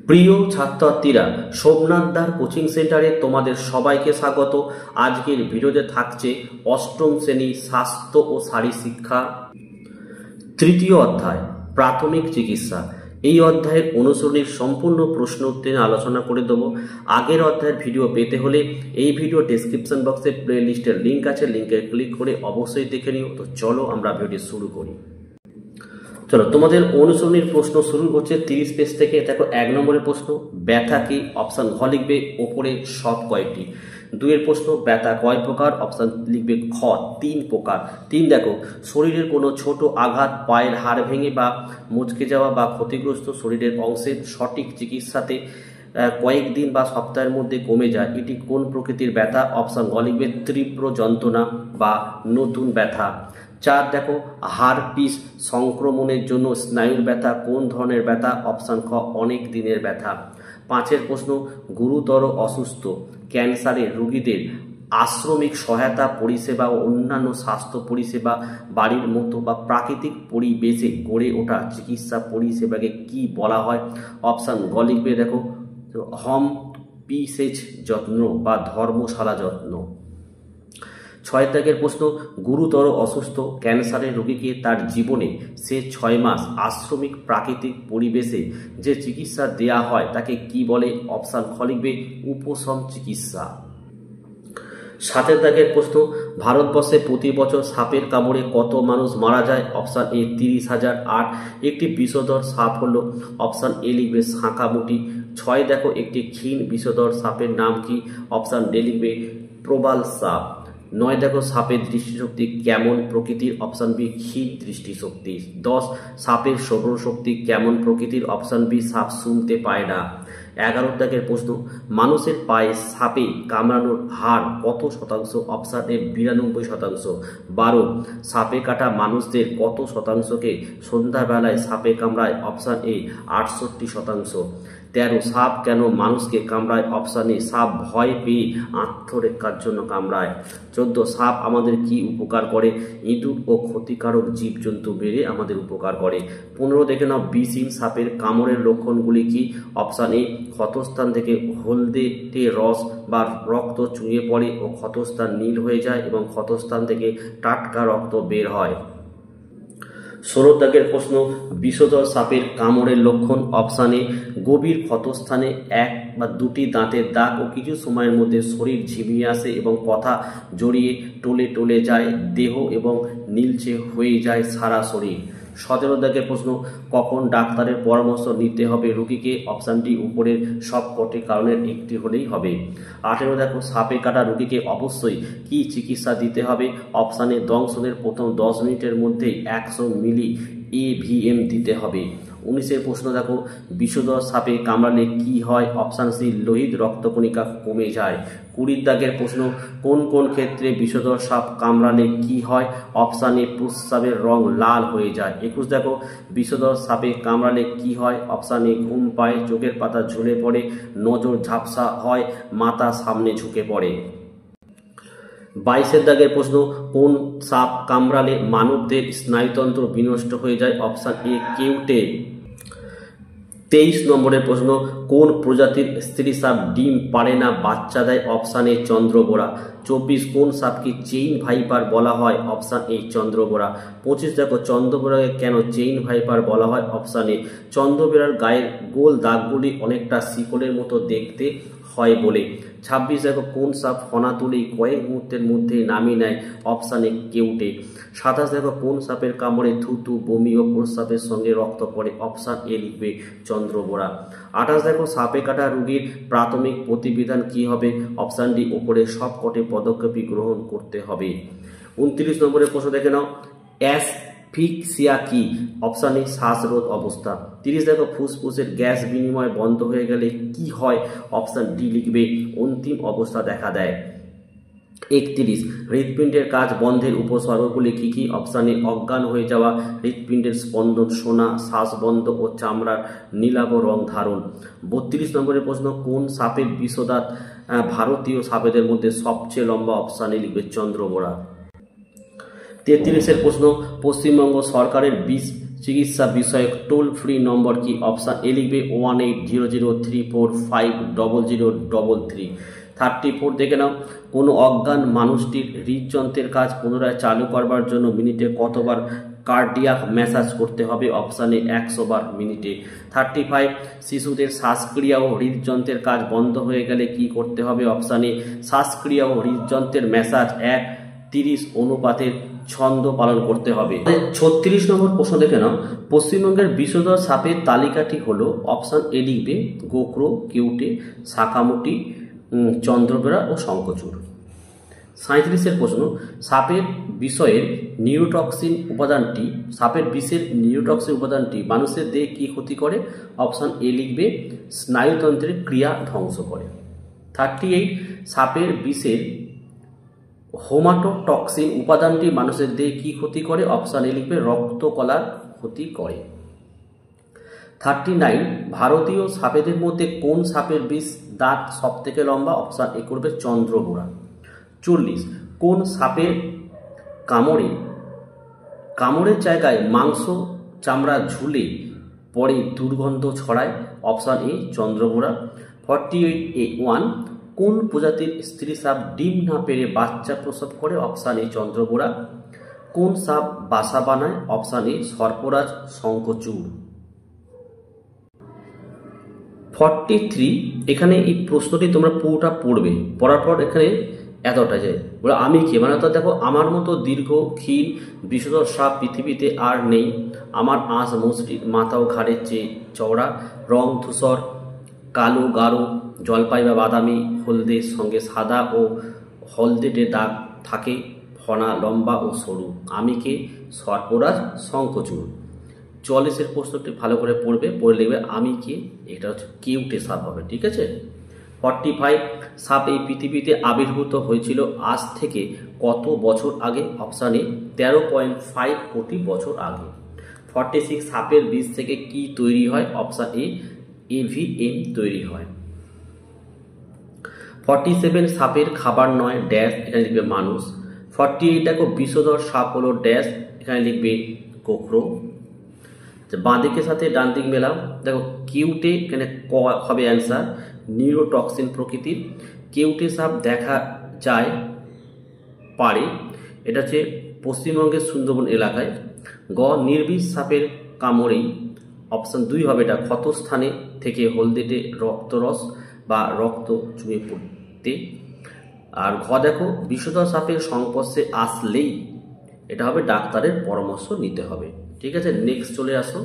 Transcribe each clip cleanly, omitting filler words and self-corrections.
প্রিয় ছাত্রছাত্রীরা, সোমনাথদার কোচিং সেন্টারে তোমাদের সবাইকে স্বাগত। আজকের ভিডিওতে থাকছে অষ্টম শ্রেণী স্বাস্থ্য ও শারীরশিক্ষা তৃতীয় অধ্যায় প্রাথমিক চিকিৎসা। এই অধ্যায়ের অনুসরণীর সম্পূর্ণ প্রশ্ন উত্তর আলোচনা করে দেব। আগের অধ্যায়ের ভিডিও পেতে হলে এই ভিডিও ডেসক্রিপশন বক্সে প্লে লিস্টের লিঙ্ক আছে, লিঙ্কে ক্লিক করে অবশ্যই দেখে নিও। তো চলো আমরা ভিডিও শুরু করি। চলো, তোমাদের অনুসরণীর প্রশ্ন শুরু হচ্ছে 30 পেজ থেকে। দেখো, 1 নম্বরের প্রশ্ন, ব্যথা কি? অপশান ঘ লিখবে ওপরে সব কয়টি। 2 প্রশ্ন, ব্যথা কয় প্রকার? অপশান লিখবে খ 3 প্রকার। 3, দেখো, শরীরের কোনো ছোট আঘাত, পায়ের হাড় ভেঙে বা মুচকে যাওয়া বা ক্ষতিগ্রস্ত শরীরের অংশের সঠিক চিকিৎসাতে কয়েকদিন বা সপ্তাহের মধ্যে কমে যায়, এটি কোন প্রকৃতির ব্যথা? অপশান গ লিখবে তীব্র যন্ত্রণা বা নতুন ব্যথা। 4, দেখো, হাড় পিস সংক্রমণের জন্য স্নায়ুর ব্যথা কোন ধরনের ব্যথা? অপশান খ অনেক দিনের ব্যথা। 5 প্রশ্ন, গুরুতর অসুস্থ ক্যান্সারের রোগীদের আশ্রমিক সহায়তা পরিষেবা ও অন্যান্য স্বাস্থ্য পরিষেবা বাড়ির মতো বা প্রাকৃতিক পরিবেশে গড়ে ওঠা চিকিৎসা পরিষেবাকে কি বলা হয়? অপশান গ লিখবে, দেখো, হোম পিসেজ যত্ন বা ধর্মশালা যত্ন। 6 প্রশ্ন, গুরুতর অসুস্থ ক্যান্সারের রোগীকে তার জীবনে সে 6 মাস আশ্রমিক প্রাকৃতিক পরিবেশে যে চিকিৎসা দেয়া হয় তাকে কি বলে? অপশান খ লিখবে উপশম চিকিৎসা। 7 প্রশ্ন, ভারতবর্ষে প্রতি বছর সাপের কামড়ে কত মানুষ মারা যায়? Option A 30,000। 8, একটি বিষধর সাপ হলো? অপশান এ লিখবে শাঁখামুটি। 6, দেখো, একটি ক্ষীণ বিষধর সাপের নাম কি? অপশান ডি লিখবে প্রবাল সাপ। 9, দেখো, সাপের দৃষ্টিশক্তি কেমন প্রকৃতির? অপশান বি ক্ষীণ দৃষ্টিশক্তি। 10, সাপের শ্রবণ শক্তি কেমন প্রকৃতির? অপশান বি সাপ শুনতে পায় না। 11 প্রশ্ন, মানুষের পায়ে সাপে কামড়ানোর হার কত শতাংশ? Option A 92%। 12, সাপে কাটা মানুষদের কত শতাংশকে সন্ধ্যাবেলায় সাপে কামড়ায়? Option A 68%। 13, সাপ কেন মানুষকে কামড়ায়? অপশান এ সাপ ভয় পেয়ে আত্মরক্ষার জন্য কামড়ায়। 14, সাপ আমাদের কি উপকার করে? ইঁদুর ও ক্ষতিকারক জীবজন্তু বেড়ে আমাদের উপকার করে। 15, দেখে নাও, বিষহীন সাপের কামড়ের লক্ষণগুলি কি? অপশান এ ক্ষতস্থান থেকে হলদেটে রস বা রক্ত চুইয়ে পড়ে ও ক্ষতস্থান নীল হয়ে যায় এবং ক্ষতস্থান থেকে টাটকা রক্ত বের হয়। 16 প্রশ্ন, বিষধর সাপের কামড়ের লক্ষণ? অপশান এ গভীর ক্ষতস্থানে 1 বা 2টি দাঁতের দাগ ও কিছু সময়ের মধ্যে শরীর ঝিমিয়ে আসে এবং কথা জড়িয়ে টলে টলে যায় দেহ এবং নীলচে হয়ে যায় সারা শরীর। 17 প্রশ্ন, কখন ডাক্তারের পরামর্শ নিতে হবে রোগীকে? অপশান ডি উপরের সব কটি কারণের একটি হলেই হবে। 18, দেখো, সাপে কাটা রোগীকে অবশ্যই কি চিকিৎসা দিতে হবে? অপশান এ দংশনের প্রথম 10 মিনিটের মধ্যেই 100 মিলি AVM দিতে হবে। 19 প্রশ্ন, দেখো, বিষধর সাপে কামড়ালে কি হয়? অপশান সি লোহিত রক্তকণিকা কমে যায়। 20 প্রশ্ন, কোন কোন ক্ষেত্রে বিষধর সাপ কামড়ালে কি হয়? অপশান এ প্রস্রাবের রং লাল হয়ে যায়। 21, দেখো, বিষধর সাপে কামড়ালে কি হয়? অপশান এ ঘুম পায়, চোখের পাতা ঝুলে পড়ে, নজর ঝাপসা হয়, মাথা সামনে ঝুঁকে পড়ে। 22 প্রশ্ন, কোন সাপ কামড়ালে মানবদের স্নায়ুতন্ত্র বিনষ্ট হয়ে যায়? Option A কেউটে। 23 প্রশ্ন, কোন প্রজাতির স্ত্রী সাপ ডিম পাড়ে না, বাচ্চা দেয়? Option A চন্দ্রবোরা। 24, কোন সাপকে চেইন ভাইপার বলা হয়? Option A চন্দ্রবোরা। 25, দেখো, চন্দ্রবোরাকে কেন চেইন ভাইপার বলা হয়? অপশান এ চন্দ্রবোরার গায়ের গোল দাগগুলি অনেকটা শিকলের মতো দেখতে হয় বলে। 26, দেখো, কোন সাপ ফনা তুলেই কয়েক মুহূর্তের মধ্যে নামিয়ে নেয়? Option A কেউটে। 27, দেখো, কোন সাপের কামড়ে থুতু, বমি ও প্রস্রাবের সঙ্গে রক্ত পড়ে? অপশান এ লিখবে চন্দ্রবোরা। 28, দেখো, সাপে কাটা রোগীর প্রাথমিক প্রতিবিধান কি হবে? অপশান ডি উপরে সব কটি পদক্ষেপই গ্রহণ করতে হবে। 29 প্রশ্ন, দেখে নাও, অ্যাসফিক্সিয়া কি? অপশান এ শ্বাসরোধ অবস্থা। 30, দেখো, ফুসফুসের গ্যাস বিনিময় বন্ধ হয়ে গেলে কি হয়? অপশান ডি লিখবে অন্তিম অবস্থা দেখা দেয়। 31, হৃৎপিণ্ডের কাজ বন্ধের উপসর্গগুলি কি কি? অপশান এ অজ্ঞান হয়ে যাওয়া, হৃৎপিণ্ডের স্পন্দন শোনা, শ্বাসবন্ধ ও চামড়ার নীলাভ রং ধারণ। 32 প্রশ্ন, কোন সাপের বিষদাঁত ভারতীয় সাপেদের মধ্যে সবচেয়ে লম্বা? অপশান এ লিখবে চন্দ্রবোরা। 33 প্রশ্ন, পশ্চিমবঙ্গ সরকারের বিষ চিকিৎসা বিষয়ক টোল ফ্রি নম্বর কি? অপশান এ লিখবে 180034500033। 34 দেখে নাও, কোনো অজ্ঞান মানুষটির হৃদযন্ত্রের কাজ পুনরায় চালু করবার জন্য মিনিটে কতবার কার্ডিয়াক ম্যাসাজ করতে হবে? অপশানে 100 বার মিনিটে। 35 শিশুদের শ্বাসক্রিয়া ও হৃদযন্ত্রের কাজ বন্ধ হয়ে গেলে কি করতে হবে? অপশানে শ্বাসক্রিয়া ও হৃদযন্ত্রের ম্যাসাজ 1:30 অনুপাতের ছন্দ পালন করতে হবে। 36 নম্বর প্রশ্ন দেখে নাও, পশ্চিমবঙ্গের বিষধর সাপের তালিকাটি হলো। অপশান এ লিখবে গোখরো, কেউটে, শাকামুটি, চন্দ্রবেড়া ও শঙ্খচূড়। 37 প্রশ্ন, সাপের বিষের নিউরোটক্সিন উপাদানটি মানুষের দেহে কি ক্ষতি করে? অপশান এ লিখবে স্নায়ুতন্ত্রের ক্রিয়া ধ্বংস করে। 38 সাপের বিষের হোমাটোটক্সিন উপাদানটি মানুষের দেহে কি ক্ষতি করে? অপশান এ লিখবে রক্তকলার ক্ষতি করে। 39 ভারতীয় সাপেদের মধ্যে কোন সাপের বিষ দাঁত সব থেকে লম্বা? অপশান এ করবে চন্দ্রবোড়া। 40 কোন সাপের কামড়ের জায়গায় মাংস চামড়া ঝুলে পরে দুর্গন্ধ ছড়ায়? Option A চন্দ্রবোড়া। 48A1 কোন প্রজাতির স্ত্রী সাপ ডিম না পেরে বাচ্চা প্রসব করে? অপশান এ চন্দ্রবোড়া। কোন সাপ বাসা বানায়? Option A সর্পরাজ, শঙ্খচূড়। 43 এখানে এই প্রশ্নটি তোমরা পুরোটা পড়বে, পড়ার পর এখানে এতটা যায় বলে আমি কে, মানে অর্থাৎ দেখো আমার মতো দীর্ঘ ক্ষীণ বিষধর সাপ পৃথিবীতে আর নেই। আমার আঁশ মসৃণ, মাথা ও ঘাড়ের চেয়ে চওড়া, রং ধূসর, কালো গাঢ়, জলপাই বা বাদামি, হলদের সঙ্গে সাদা ও হলদেটে দাগ থাকে, ফনা লম্বা ও সরু। আমি কে? সর্পরাজ, শঙ্খচূড়। 44 প্রশ্নটি ভালো করে পড়বে, পড়ে লিখবে আমি কে। এটা হচ্ছে কেউটে সাপ হবে, ঠিক আছে। 45 সাপ এই পৃথিবীতে আবির্ভূত হয়েছিল আজ থেকে কত বছর আগে? অপশানে 13.5 কোটি বছর আগে। 46 সাপের বিষ থেকে কি তৈরি হয়? অপশান এ AVM তৈরি হয়। 47 সাপের খাবার নয় ড্যাশ, এখানে লিখবে মানুষ। 48 দেখো বিষধর সাপ হলো ড্যাশ, এখানে লিখবে গোখরো। বাঁ দিকের সাথে ডান দিক মেলাও, দেখো কেউটে, এখানে ক হবে অ্যান্সার। নিউরোটক্সিন প্রকৃতির কেউটে সাপ দেখা যায় পারে, এটা হচ্ছে পশ্চিমবঙ্গের সুন্দরবন এলাকায়। গ নির্বিষ সাপের কামড়েই, অপশান 2 হবে এটা, ক্ষতস্থানে থেকে হলদেটে রক্তরস বা রক্ত চুয়ে পড়তে। আর ঘ দেখো বিষধর সাপের সংস্পর্শে আসলেই, এটা হবে ডাক্তারের পরামর্শ নিতে হবে, ঠিক আছে। নেক্সট চলে আসো।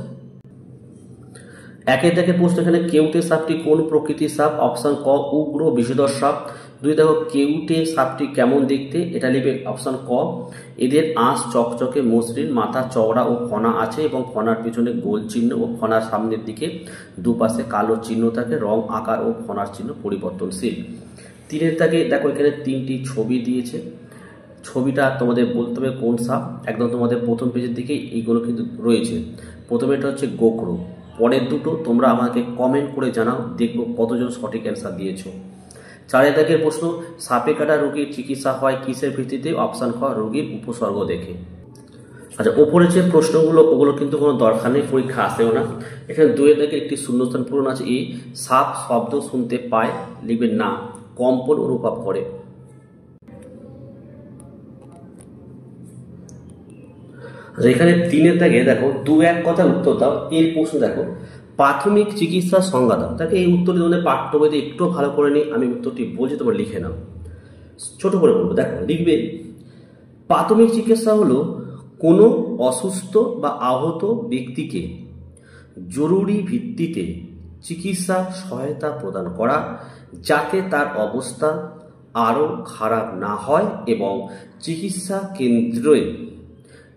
একের দেখে প্রশ্ন, এখানে কেউটে সাপটি কোন প্রকৃতির সাপ? অপশান ক উগ্র বিষধর সাপ। 2 দেখো কেউটে সাপটি কেমন দেখতে? এটা লিখবে অপশান ক এদের আঁশ চকচকে মসৃণ, মাথা চওড়া ও ফনা আছে এবং ফনার পিছনে গোল চিহ্ন ও ফনার সামনের দিকে দুপাশে কালো চিহ্ন থাকে, রং আকার ও ফনার চিহ্ন পরিবর্তনশীল। 3 দাগে দেখো এখানে 3টি ছবি দিয়েছে, ছবিটা তোমাদের বলতে হবে কোন সাপ। একদম তোমাদের প্রথম পেজের দিকে এইগুলো কিন্তু রয়েছে। প্রথমে এটা হচ্ছে গোখরো, পরের দুটো তোমরা আমাকে কমেন্ট করে জানাও, দেখবো কতজন সঠিক অ্যান্সার দিয়েছো। 4 দাগের প্রশ্ন, সাপে কাটা রোগীর চিকিৎসা হয় কিসের ভিত্তিতে? অপশান খ রোগীর উপসর্গ দেখে। আচ্ছা ওপরে যে প্রশ্নগুলো ওগুলো কিন্তু কোনো দরকার নেই, পরীক্ষা আসেও না। এখানে 2 দাগের একটি শূন্যস্থান পূরণ আছে। এই সাপ শব্দ শুনতে পায়, লিখবে না, কম্পন অনুভব করে। এখানে 3 দাগে দেখো 2-1 কথা উত্তর দাও। এর প্রশ্ন দেখো প্রাথমিক চিকিৎসার সংজ্ঞা দাও। তাকে এই উত্তরটি তোমাদের পাঠ্য বইতে একটু ভালো করে নিই, আমি উত্তরটি বলছি, তোমরা লিখে নাও, ছোট করে বলবো। দেখো লিখবে প্রাথমিক চিকিৎসা হলো কোনো অসুস্থ বা আহত ব্যক্তিকে জরুরি ভিত্তিতে চিকিৎসা সহায়তা প্রদান করা, যাতে তার অবস্থা আরও খারাপ না হয় এবং চিকিৎসা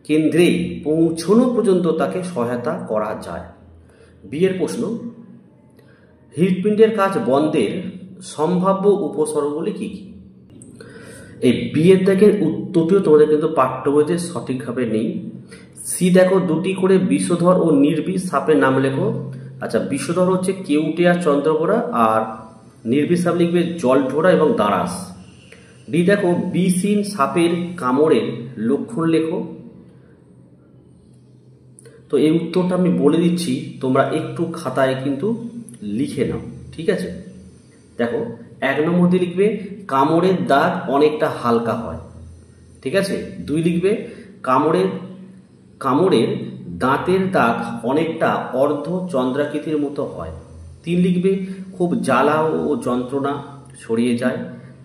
কেন্দ্রে পৌঁছানো পর্যন্ত তাকে সহায়তা করা যায়। বিয়ের প্রশ্ন, হৃৎপিণ্ডের কাজ বন্ধের সম্ভাব্য উপসর্গগুলি কি কি? এই বিয়ের দাগের উত্তরটিও তোমাদের কিন্তু পাঠ্য বইতে সঠিকভাবে নেই। সি দেখো 2টি করে বিষধর ও নির্বিষ সাপের নাম লেখো। আচ্ছা বিষধর হচ্ছে কেউটে আর চন্দ্রবোড়া, আর নির্বিষ সাপ লিখবে জলঢোড়া এবং দাঁড়াস। ডি দেখো বিষহীন সাপের কামড়ের লক্ষণ লেখো। তো এই উত্তরটা আমি বলে দিচ্ছি, তোমরা একটু খাতায় কিন্তু লিখে নাও, ঠিক আছে। দেখো 1 নম্বর দিয়ে লিখবে কামড়ের দাগ অনেকটা হালকা হয়, ঠিক আছে। 2 লিখবে কামড়ের দাঁতের দাগ অনেকটা অর্ধ চন্দ্রাকৃতির মতো হয়। 3 লিখবে খুব জ্বালা ও যন্ত্রণা ছড়িয়ে যায়।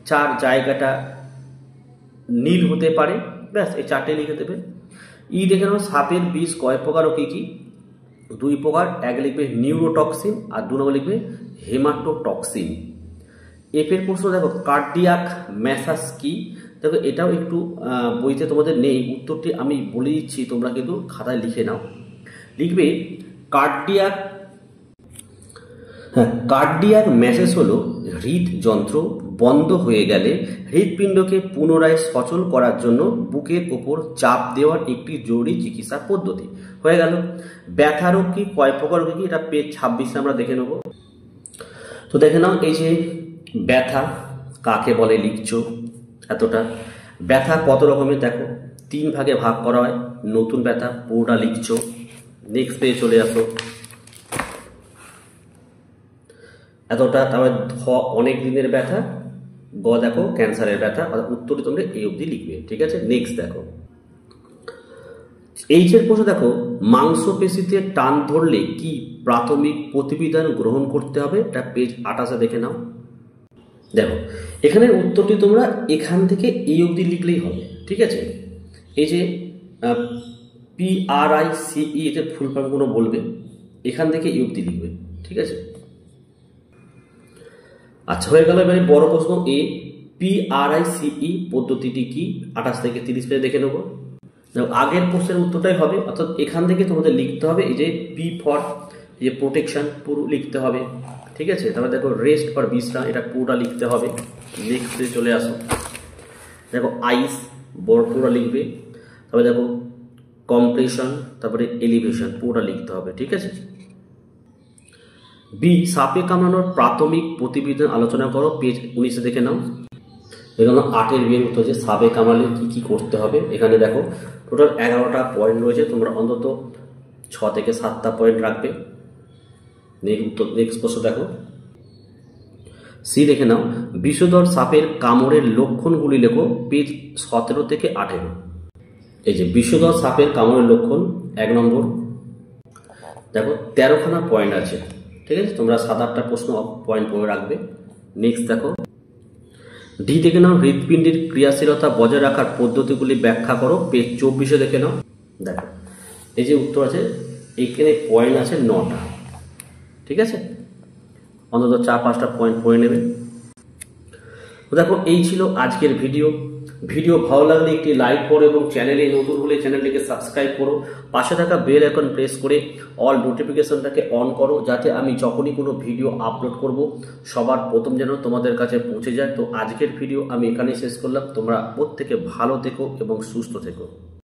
4 জায়গাটা নীল হতে পারে। ব্যাস, এই 4টে লিখে দেবে। দেখে নাও সাপের বিষ কয় প্রকার ও কি কি? 2 প্রকার। 1 লিখবে নিউরোটক্সিন আর 2 নম্বর লিখবে হেমাটোটক্সিন। এর প্রশ্ন দেখো কার্ডিয়াক ম্যাসাজ কি? দেখো এটাও একটু বইতে তোমাদের নেই, উত্তরটি আমি বলে দিচ্ছি, তোমরা কিন্তু খাতায় লিখে নাও। লিখবে কার্ডিয়াক ম্যাসাজ হলো হৃদযন্ত্র বন্ধ হয়ে গেলে হৃৎপিণ্ডকে পুনরায় সচল করার জন্য বুকের ওপর চাপ দেওয়ার একটি জরুরি চিকিৎসা পদ্ধতি। হয়ে গেল। ব্যথা রোগ কি, কয় প্রকার কি? এটা পেজ 26 আমরা দেখে নেব। তো দেখে নাও, এই যে ব্যথা কাকে বলে লিখছো এতটা। ব্যথা কত রকমের দেখো 3 ভাগে ভাগ করা হয়। নতুন ব্যথা পুরোটা লিখছো। নেক্সট পেজে চলে আসো। এতটা। তারপরে অনেক দিনের ব্যথা। দেখো ক্যান্সারের ব্যথা। উত্তরটি তোমরা এই অবধি লিখবে, ঠিক আছে। নেক্সট দেখো এর প্রশ্ন দেখো মাংসপেশিতে টান ধরলে কি প্রাথমিক প্রতিবিধান গ্রহণ করতে হবে? এটা পেজ 28 দেখে নাও। দেখো এখানের উত্তরটি তোমরা এখান থেকে এই অবধি লিখলেই হবে, ঠিক আছে। এই যে PRICE এতে ফুল ফর্মগুলো বলবে, এখান থেকে এই অবধি লিখবে, ঠিক আছে। আচ্ছা, হয়ে গেল। এবারে বড় প্রশ্ন PRICE পদ্ধতিটি কি? 28 থেকে 30 পেজে দেখে নেবো। আগের প্রশ্নের উত্তরটাই হবে, অর্থাৎ এখান থেকে তোমাদের লিখতে হবে এই যে P ফর যে প্রোটেকশন পুরো লিখতে হবে, ঠিক আছে। তারপরে দেখো রেস্ট ফর বিশ্রাম, এটা পুরোটা লিখতে হবে। নেক্সট চলে আসো। দেখো আইস বড় পুরোটা লিখবে। তারপরে দেখো কম্প্রেশন, তারপরে এলিভেশন পুরোটা লিখতে হবে, ঠিক আছে। সাপে কামড়ানোর প্রাথমিক প্রতিবিধান আলোচনা করো, পেজ 19 দেখে নাও। এখানে 8 বিয়ের উত্তর যে সাপে কামড়ালে কি কি করতে হবে। এখানে দেখো টোটাল 11টা পয়েন্ট রয়েছে, তোমরা অন্তত 6 থেকে 7টা পয়েন্ট রাখবে। নেক্সট প্রশ্ন দেখো দেখে নাও বিষধর সাপের কামড়ের লক্ষণগুলি লেখো, পেজ 17 থেকে 18। এই যে বিষধর সাপের কামড়ের লক্ষণ 1 নম্বর। দেখো 13খানা পয়েন্ট আছে, ঠিক আছে। তোমরা 7-8টা প্রশ্ন পয়েন্ট পড়ে রাখবে। নেক্সট দেখো দেখে নাও হৃৎপিণ্ডের ক্রিয়াশীলতা বজায় রাখার পদ্ধতিগুলি ব্যাখ্যা করো, পেজ 24 দেখে নাও। দেখো এই যে উত্তর আছে, এখানে পয়েন্ট আছে 9টা, ঠিক আছে। অন্তত 4-5টা পয়েন্ট পড়ে নেবে। দেখো এই ছিল আজকের ভিডিও ভালো লাগলে একটি লাইক করো এবং চ্যানেলে নতুন হলে চ্যানেলটিকে সাবস্ক্রাইব করো। পাশে থাকা বেল আইকন প্রেস করে অল নোটিফিকেশনটাকে অন করো, যাতে আমি যখনই কোনো ভিডিও আপলোড করব সবার প্রথম যেন তোমাদের কাছে পৌঁছে যায়। তো আজকের ভিডিও আমি এখানেই শেষ করলাম। তোমরা প্রত্যেকে ভালো থেকো এবং সুস্থ থেকো।